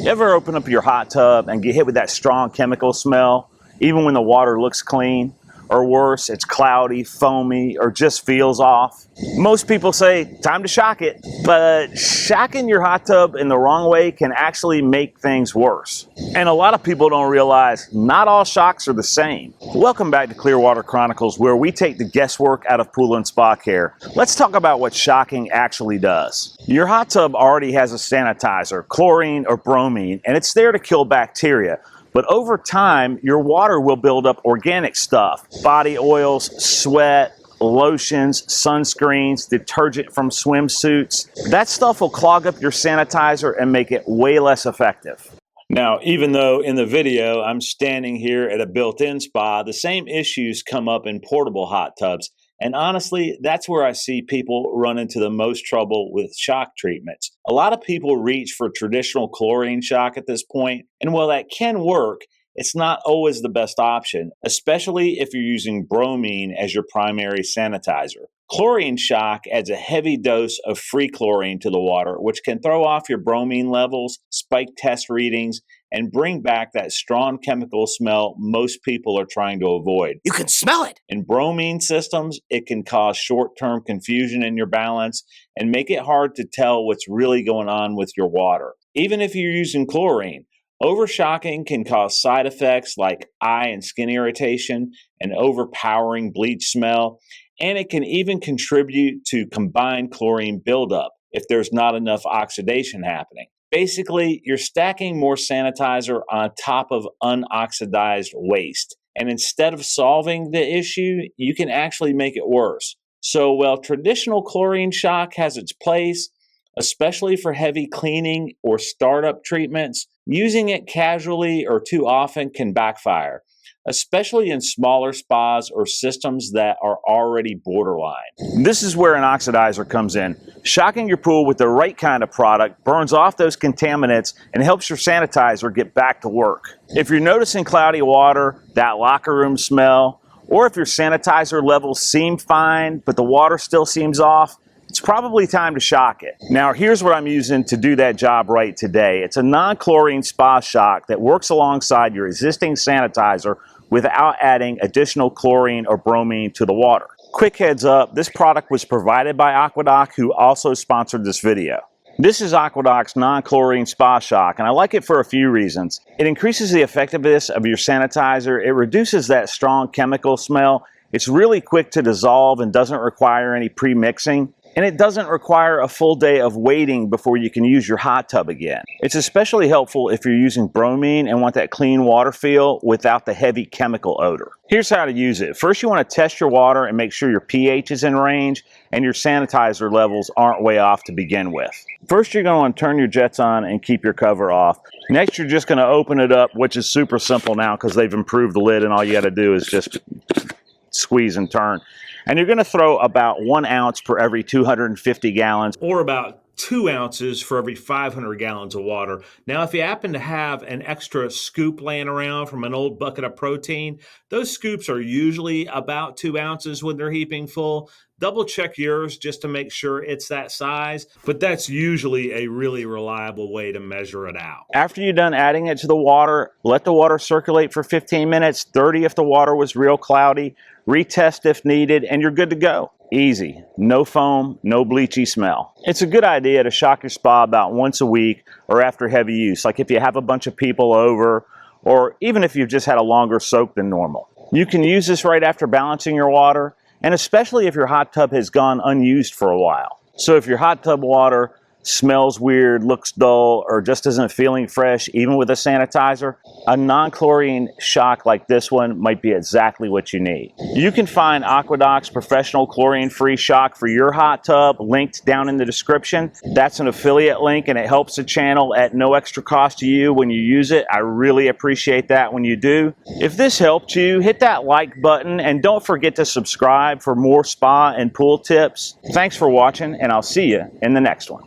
You ever open up your hot tub and get hit with that strong chemical smell, even when the water looks clean? Or worse, it's cloudy, foamy, or just feels off? Most people say, time to shock it. But shocking your hot tub in the wrong way can actually make things worse. And a lot of people don't realize not all shocks are the same. Welcome back to Clearwater Chronicles, where we take the guesswork out of pool and spa care. Let's talk about what shocking actually does. Your hot tub already has a sanitizer, chlorine or bromine, and it's there to kill bacteria. But over time, your water will build up organic stuff, body oils, sweat, lotions, sunscreens, detergent from swimsuits. That stuff will clog up your sanitizer and make it way less effective. Now, even though in the video I'm standing here at a built-in spa, the same issues come up in portable hot tubs. And honestly, that's where I see people run into the most trouble with shock treatments. A lot of people reach for traditional chlorine shock at this point, and while that can work, it's not always the best option, especially if you're using bromine as your primary sanitizer. Chlorine shock adds a heavy dose of free chlorine to the water, which can throw off your bromine levels, spike test readings, and bring back that strong chemical smell most people are trying to avoid. You can smell it! In bromine systems, it can cause short-term confusion in your balance and make it hard to tell what's really going on with your water. Even if you're using chlorine, overshocking can cause side effects like eye and skin irritation, an overpowering bleach smell, and it can even contribute to combined chlorine buildup if there's not enough oxidation happening. Basically, you're stacking more sanitizer on top of unoxidized waste. And instead of solving the issue, you can actually make it worse. So while traditional chlorine shock has its place, especially for heavy cleaning or startup treatments, using it casually or too often can backfire, especially in smaller spas or systems that are already borderline. This is where an oxidizer comes in. Shocking your pool with the right kind of product burns off those contaminants and helps your sanitizer get back to work. If you're noticing cloudy water, that locker room smell, or if your sanitizer levels seem fine but the water still seems off, it's probably time to shock it. Now, here's what I'm using to do that job right today. It's a non-chlorine spa shock that works alongside your existing sanitizer without adding additional chlorine or bromine to the water. Quick heads up, this product was provided by Aquadoc, who also sponsored this video. This is Aquadoc's non-chlorine spa shock, and I like it for a few reasons. It increases the effectiveness of your sanitizer, it reduces that strong chemical smell, it's really quick to dissolve and doesn't require any pre-mixing. And it doesn't require a full day of waiting before you can use your hot tub again. It's especially helpful if you're using bromine and want that clean water feel without the heavy chemical odor. Here's how to use it. First, you want to test your water and make sure your pH is in range and your sanitizer levels aren't way off to begin with. First, you're going to want to turn your jets on and keep your cover off. Next, you're just going to open it up, which is super simple now because they've improved the lid and all you got to do is just squeeze and turn. And you're going to throw about 1 ounce per every 250 gallons, or about 2 ounces for every 500 gallons of water. Now, if you happen to have an extra scoop laying around from an old bucket of protein, those scoops are usually about 2 ounces when they're heaping full. Double check yours just to make sure it's that size, but that's usually a really reliable way to measure it out. After you're done adding it to the water, let the water circulate for 15 minutes, 30 if the water was real cloudy, retest if needed, and you're good to go. Easy, no foam, no bleachy smell. It's a good idea to shock your spa about once a week or after heavy use, like if you have a bunch of people over, or even if you've just had a longer soak than normal. You can use this right after balancing your water, and especially if your hot tub has gone unused for a while. So if your hot tub water smells weird, looks dull, or just isn't feeling fresh, even with a sanitizer, a non-chlorine shock like this one might be exactly what you need. You can find Aquadoc's professional chlorine-free shock for your hot tub linked down in the description. That's an affiliate link and it helps the channel at no extra cost to you when you use it. I really appreciate that when you do. If this helped you, hit that like button and don't forget to subscribe for more spa and pool tips. Thanks for watching and I'll see you in the next one.